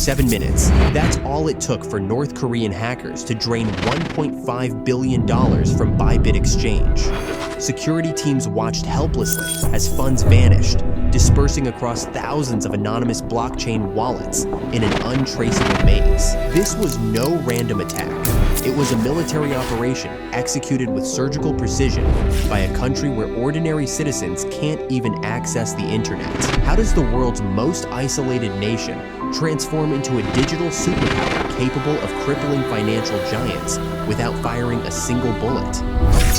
7 minutes. That's all it took for North Korean hackers to drain $1.5 billion from ByBit Exchange. Security teams watched helplessly as funds vanished, dispersing across thousands of anonymous blockchain wallets in an untraceable maze. This was no random attack. It was a military operation executed with surgical precision by a country where ordinary citizens can't even access the internet. How does the world's most isolated nation transform into a digital superpower capable of crippling financial giants without firing a single bullet?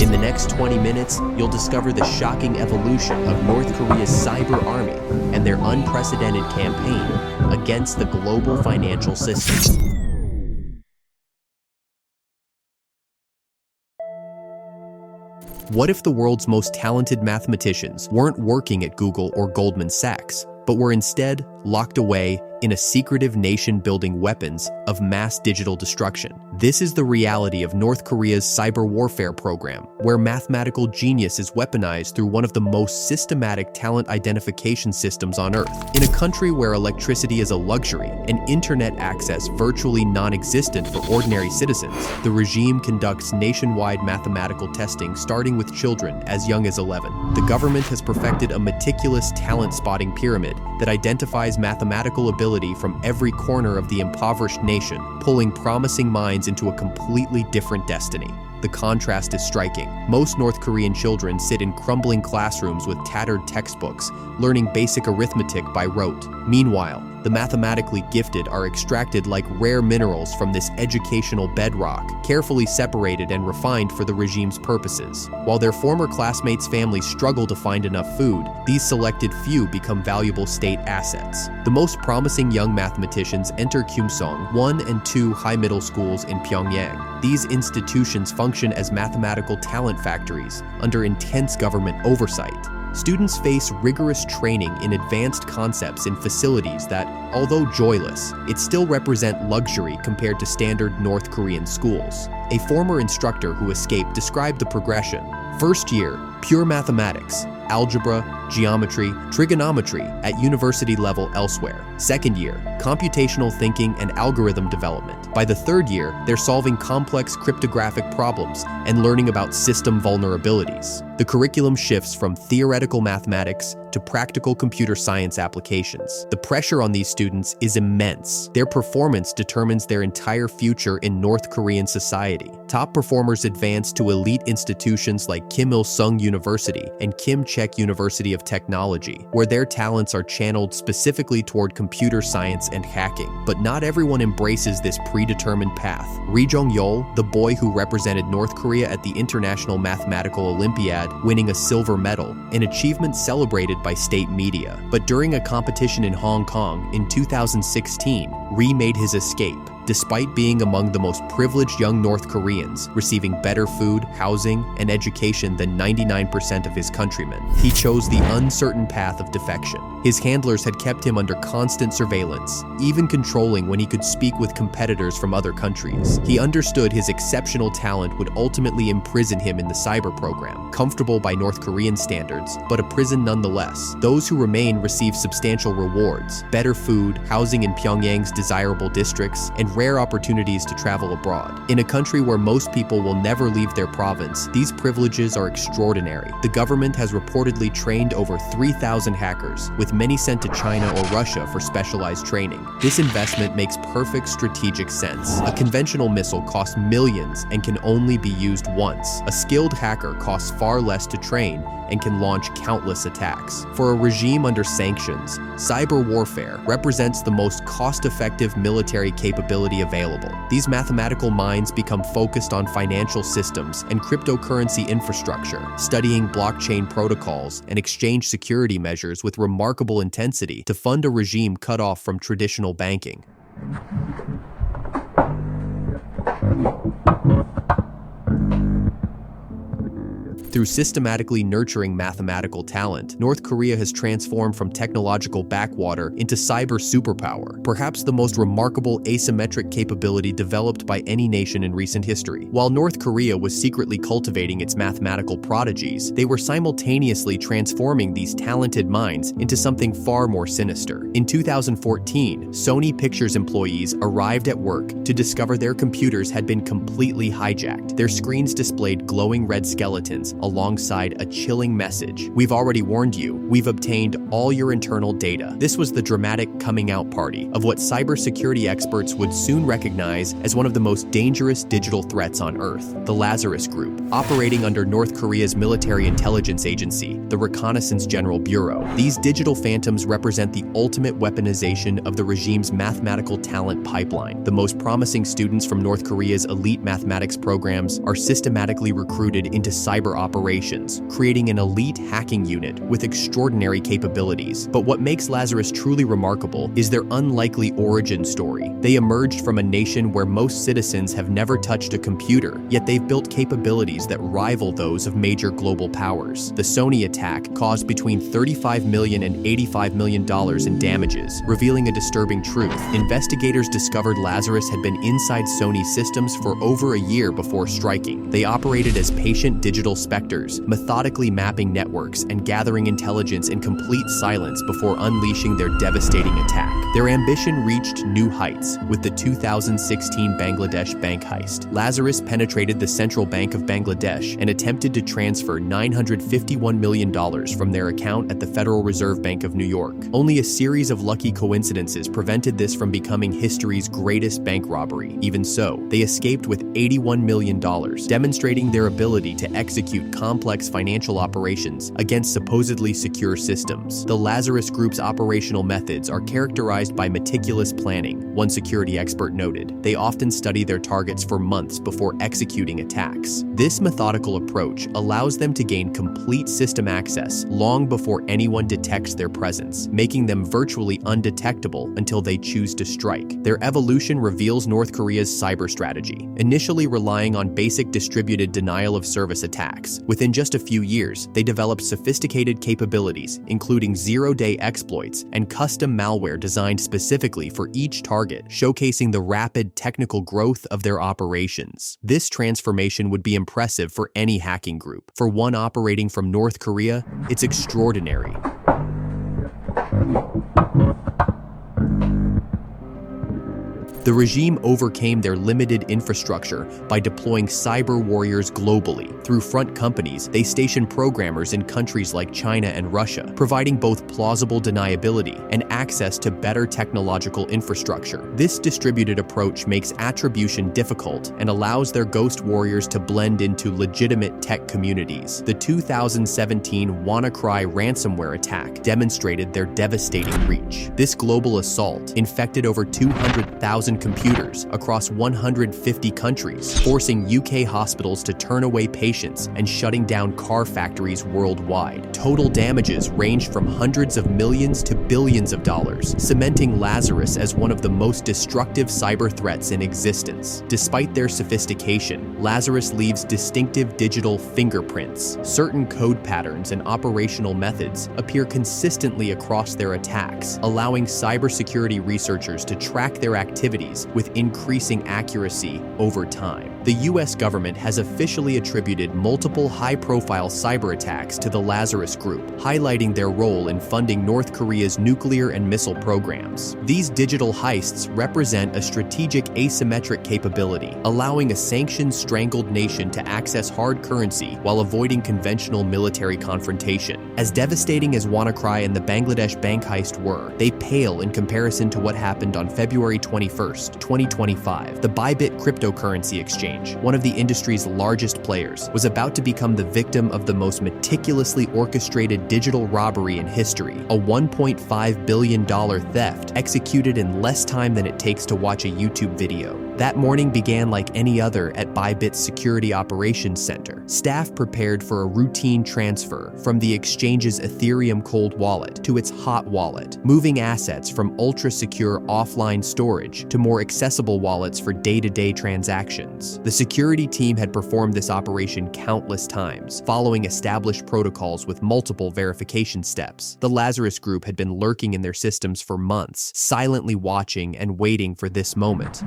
In the next 20 minutes, you'll discover the shocking evolution of North Korea's cyber army and their unprecedented campaign against the global financial system. What if the world's most talented mathematicians weren't working at Google or Goldman Sachs, but were instead locked away in a secretive nation-building weapons of mass digital destruction? This is the reality of North Korea's cyber warfare program, where mathematical genius is weaponized through one of the most systematic talent identification systems on Earth. In a country where electricity is a luxury and internet access virtually non-existent for ordinary citizens, the regime conducts nationwide mathematical testing starting with children as young as 11. The government has perfected a meticulous talent spotting pyramid that identifies mathematical ability from every corner of the impoverished nation, pulling promising minds into a completely different destiny. The contrast is striking. Most North Korean children sit in crumbling classrooms with tattered textbooks, learning basic arithmetic by rote. Meanwhile, the mathematically gifted are extracted like rare minerals from this educational bedrock, carefully separated and refined for the regime's purposes. While their former classmates' families struggle to find enough food, these selected few become valuable state assets. The most promising young mathematicians enter Kumsong 1 and 2 high middle schools in Pyongyang. These institutions function as mathematical talent factories under intense government oversight. Students face rigorous training in advanced concepts in facilities that, although joyless, it still represent luxury compared to standard North Korean schools. A former instructor who escaped described the progression. First year, pure mathematics, algebra, geometry, trigonometry at university level elsewhere. Second year, computational thinking and algorithm development. By the third year, they're solving complex cryptographic problems and learning about system vulnerabilities. The curriculum shifts from theoretical mathematics to practical computer science applications. The pressure on these students is immense. Their performance determines their entire future in North Korean society. Top performers advance to elite institutions like Kim Il-sung University and Kim Chek University of Technology, where their talents are channeled specifically toward computer science and hacking. But not everyone embraces this predetermined path. Ri Jong-yeol, the boy who represented North Korea at the International Mathematical Olympiad, winning a silver medal, an achievement celebrated by state media. But during a competition in Hong Kong in 2016, Ri made his escape. Despite being among the most privileged young North Koreans, receiving better food, housing, and education than 99% of his countrymen, he chose the uncertain path of defection. His handlers had kept him under constant surveillance, even controlling when he could speak with competitors from other countries. He understood his exceptional talent would ultimately imprison him in the cyber program, comfortable by North Korean standards, but a prison nonetheless. Those who remain receive substantial rewards, better food, housing in Pyongyang's desirable districts, and rare opportunities to travel abroad. In a country where most people will never leave their province, these privileges are extraordinary. The government has reportedly trained over 3,000 hackers, with many sent to China or Russia for specialized training. This investment makes perfect strategic sense. A conventional missile costs millions and can only be used once. A skilled hacker costs far less to train and can launch countless attacks. For a regime under sanctions, cyber warfare represents the most cost-effective military capability available. These mathematical minds become focused on financial systems and cryptocurrency infrastructure, studying blockchain protocols and exchange security measures with remarkable intensity to fund a regime cut off from traditional banking. Through systematically nurturing mathematical talent, North Korea has transformed from technological backwater into cyber superpower, perhaps the most remarkable asymmetric capability developed by any nation in recent history. While North Korea was secretly cultivating its mathematical prodigies, they were simultaneously transforming these talented minds into something far more sinister. In 2014, Sony Pictures employees arrived at work to discover their computers had been completely hijacked. Their screens displayed glowing red skeletons alongside a chilling message. "We've already warned you. We've obtained all your internal data." This was the dramatic coming out party of what cybersecurity experts would soon recognize as one of the most dangerous digital threats on Earth, the Lazarus Group. Operating under North Korea's military intelligence agency, the Reconnaissance General Bureau, these digital phantoms represent the ultimate weaponization of the regime's mathematical talent pipeline. The most promising students from North Korea's elite mathematics programs are systematically recruited into cyber operations, creating an elite hacking unit with extraordinary capabilities. But what makes Lazarus truly remarkable is their unlikely origin story. They emerged from a nation where most citizens have never touched a computer, yet they've built capabilities that rival those of major global powers. The Sony attack caused between $35 million and $85 million in damages, revealing a disturbing truth. Investigators discovered Lazarus had been inside Sony systems for over a year before striking. They operated as patient digital specters, methodically mapping networks and gathering intelligence in complete silence before unleashing their devastating attack. Their ambition reached new heights with the 2016 Bangladesh bank heist. Lazarus penetrated the Central Bank of Bangladesh and attempted to transfer $951 million from their account at the Federal Reserve Bank of New York. Only a series of lucky coincidences prevented this from becoming history's greatest bank robbery. Even so, they escaped with $81 million, demonstrating their ability to execute complex financial operations against supposedly secure systems. The Lazarus Group's operational methods are characterized by meticulous planning, one security expert noted. They often study their targets for months before executing attacks. This methodical approach allows them to gain complete system access long before anyone detects their presence, making them virtually undetectable until they choose to strike. Their evolution reveals North Korea's cyber strategy, initially relying on basic distributed denial-of-service attacks. Within just a few years, they developed sophisticated capabilities, including zero-day exploits and custom malware designed specifically for each target, showcasing the rapid technical growth of their operations. This transformation would be impressive for any hacking group. For one operating from North Korea, it's extraordinary. The regime overcame their limited infrastructure by deploying cyber warriors globally. Through front companies, they stationed programmers in countries like China and Russia, providing both plausible deniability and access to better technological infrastructure. This distributed approach makes attribution difficult and allows their ghost warriors to blend into legitimate tech communities. The 2017 WannaCry ransomware attack demonstrated their devastating reach. This global assault infected over 200,000 computers across 150 countries, forcing UK hospitals to turn away patients and shutting down car factories worldwide. Total damages ranged from hundreds of millions to billions of dollars, cementing Lazarus as one of the most destructive cyber threats in existence. Despite their sophistication, Lazarus leaves distinctive digital fingerprints. Certain code patterns and operational methods appear consistently across their attacks, allowing cybersecurity researchers to track their activities with increasing accuracy over time. The US government has officially attributed multiple high-profile cyber attacks to the Lazarus Group, highlighting their role in funding North Korea's nuclear and missile programs. These digital heists represent a strategic asymmetric capability, allowing a sanctioned, strangled nation to access hard currency while avoiding conventional military confrontation. As devastating as WannaCry and the Bangladesh bank heist were, they pale in comparison to what happened on February 21st, 2025. The ByBit cryptocurrency exchange, one of the industry's largest players, was about to become the victim of the most meticulously orchestrated digital robbery in history, a $1.5 billion theft executed in less time than it takes to watch a YouTube video. That morning began like any other at ByBit's Security Operations Center. Staff prepared for a routine transfer from the exchange's Ethereum cold wallet to its hot wallet, moving assets from ultra-secure offline storage to more accessible wallets for day-to-day transactions. The security team had performed this operation countless times, following established protocols with multiple verification steps. The Lazarus group had been lurking in their systems for months, silently watching and waiting for this moment.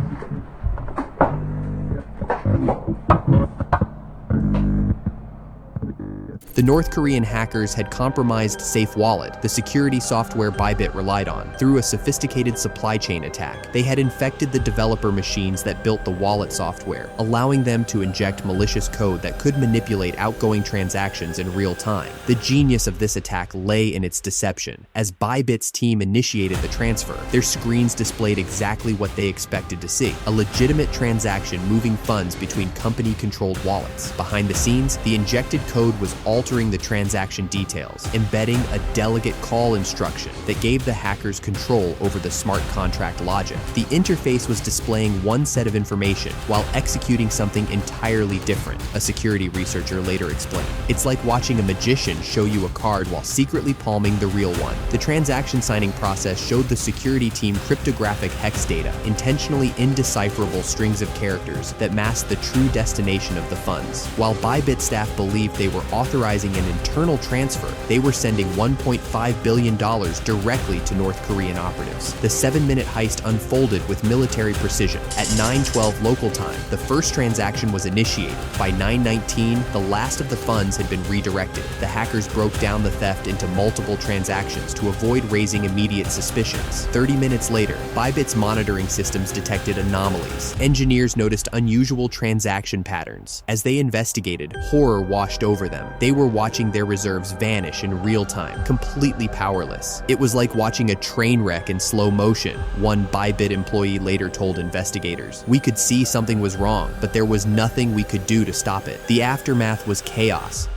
The North Korean hackers had compromised Safe Wallet, the security software ByBit relied on, through a sophisticated supply chain attack. They had infected the developer machines that built the wallet software, allowing them to inject malicious code that could manipulate outgoing transactions in real time. The genius of this attack lay in its deception. As ByBit's team initiated the transfer, their screens displayed exactly what they expected to see: a legitimate transaction moving funds between company-controlled wallets. Behind the scenes, the injected code was altering the transaction details, embedding a delegate call instruction that gave the hackers control over the smart contract logic. The interface was displaying one set of information while executing something entirely different, a security researcher later explained. It's like watching a magician show you a card while secretly palming the real one. The transaction signing process showed the security team cryptographic hex data, intentionally indecipherable strings of characters that masked the true destination of the funds. While ByBit staff believed they were authorizing an internal transfer, they were sending $1.5 billion directly to North Korean operatives. The 7-minute heist unfolded with military precision. At 9:12 local time, the first transaction was initiated. By 9:19, the last of the funds had been redirected. The hackers broke down the theft into multiple transactions to avoid raising immediate suspicions. 30 minutes later, ByBit's monitoring systems detected anomalies. Engineers noticed unusual transaction patterns. As they investigated, horror washed over them. They were watching their reserves vanish in real time, completely powerless. It was like watching a train wreck in slow motion, one ByBit employee later told investigators. We could see something was wrong, but there was nothing we could do to stop it. The aftermath was chaos.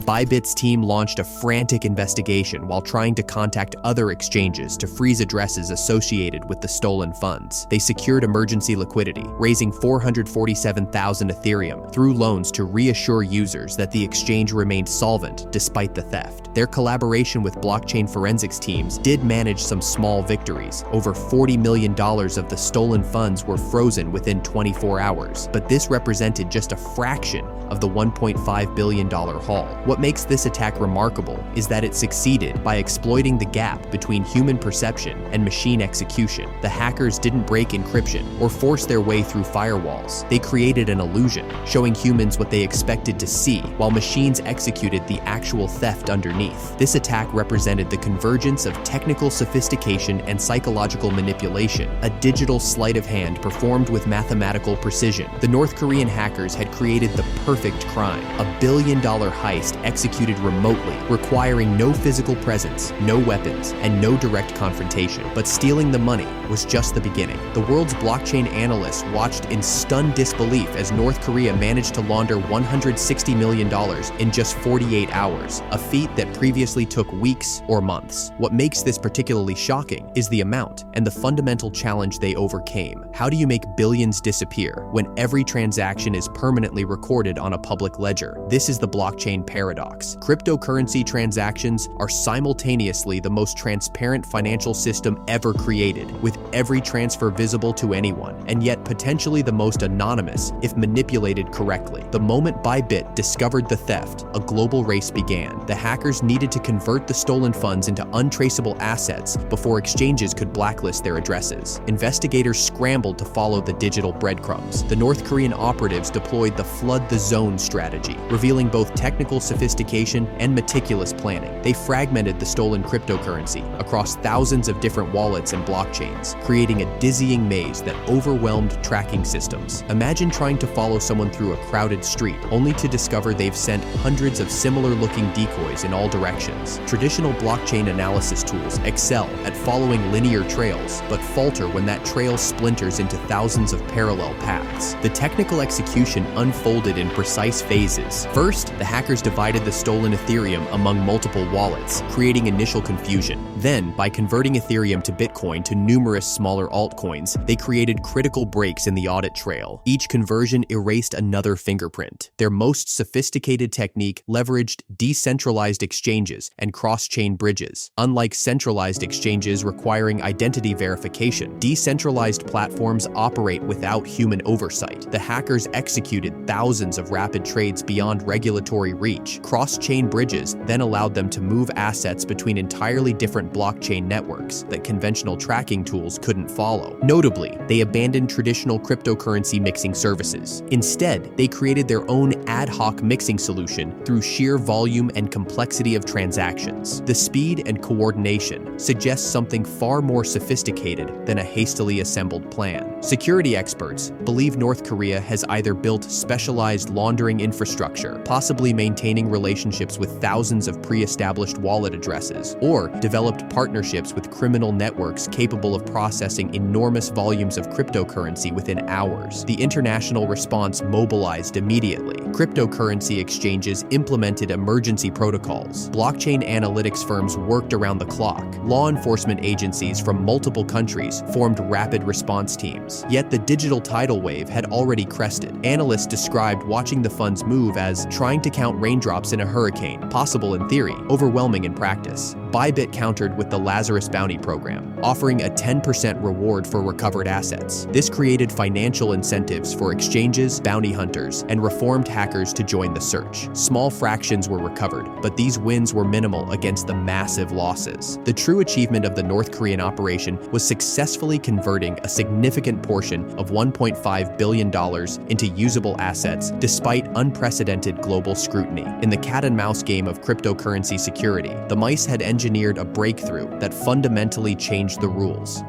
ByBit's team launched a frantic investigation while trying to contact other exchanges to freeze addresses associated with the stolen funds. They secured emergency liquidity, raising 447,000 Ethereum through loans to reassure users that the exchange remained solvent despite the theft. Their collaboration with blockchain forensics teams did manage some small victories. Over $40 million of the stolen funds were frozen within 24 hours, but this represented just a fraction of the $1.5 billion haul. What makes this attack remarkable is that it succeeded by exploiting the gap between human perception and machine execution. The hackers didn't break encryption or force their way through firewalls. They created an illusion, showing humans what they expected to see, while machines executed the actual theft underneath. This attack represented the convergence of technical sophistication and psychological manipulation, a digital sleight of hand performed with mathematical precision. The North Korean hackers had created the perfect crime, a billion-dollar heist executed remotely, requiring no physical presence, no weapons, and no direct confrontation. But stealing the money was just the beginning. The world's blockchain analysts watched in stunned disbelief as North Korea managed to launder $160 million in just 48 hours, a feat that previously took weeks or months. What makes this particularly shocking is the amount and the fundamental challenge they overcame. How do you make billions disappear when every transaction is permanently recorded on a public ledger? This is the blockchain paradox. Cryptocurrency transactions are simultaneously the most transparent financial system ever created, with every transfer visible to anyone, and yet potentially the most anonymous if manipulated correctly. The moment ByBit discovered the theft, a global race began. The hackers needed to convert the stolen funds into untraceable assets before exchanges could blacklist their addresses. Investigators scrambled to follow the digital breadcrumbs. The North Korean operatives deployed the flood the zone strategy, revealing both technical sophistication and meticulous planning. They fragmented the stolen cryptocurrency across thousands of different wallets and blockchains, creating a dizzying maze that overwhelmed tracking systems. Imagine trying to follow someone through a crowded street, only to discover they've sent hundreds of similar-looking decoys in all all directions. Traditional blockchain analysis tools excel at following linear trails, but falter when that trail splinters into thousands of parallel paths. The technical execution unfolded in precise phases. First, the hackers divided the stolen Ethereum among multiple wallets, creating initial confusion. Then, by converting Ethereum to Bitcoin to numerous smaller altcoins, they created critical breaks in the audit trail. Each conversion erased another fingerprint. Their most sophisticated technique leveraged decentralized exchanges and cross-chain bridges. Unlike centralized exchanges requiring identity verification, decentralized platforms operate without human oversight. The hackers executed thousands of rapid trades beyond regulatory reach. Cross-chain bridges then allowed them to move assets between entirely different blockchain networks that conventional tracking tools couldn't follow. Notably, they abandoned traditional cryptocurrency mixing services. Instead, they created their own ad hoc mixing solution through sheer volume and complexity of transactions. The speed and coordination suggests something far more sophisticated than a hastily assembled plan. Security experts believe North Korea has either built specialized laundering infrastructure, possibly maintaining relationships with thousands of pre-established wallet addresses, or developed partnerships with criminal networks capable of processing enormous volumes of cryptocurrency within hours. The international response mobilized immediately. Cryptocurrency exchanges implemented emergency protocols. Blockchain analytics firms worked around the clock. Law enforcement agencies from multiple countries formed rapid response teams. Yet the digital tidal wave had already crested. Analysts described watching the funds move as trying to count raindrops in a hurricane, possible in theory, overwhelming in practice. ByBit countered with the Lazarus bounty program, offering a 10% reward for recovered assets. This created financial incentives for exchanges, bounty hunters, and reformed hackers to join the search. Small fractions were recovered, but these wins were minimal against the massive losses. The true achievement of the North Korean operation was successfully converting a significant portion of $1.5 billion into usable assets despite unprecedented global scrutiny. In the cat-and-mouse game of cryptocurrency security, the mice had engineered a breakthrough that fundamentally changed the rules.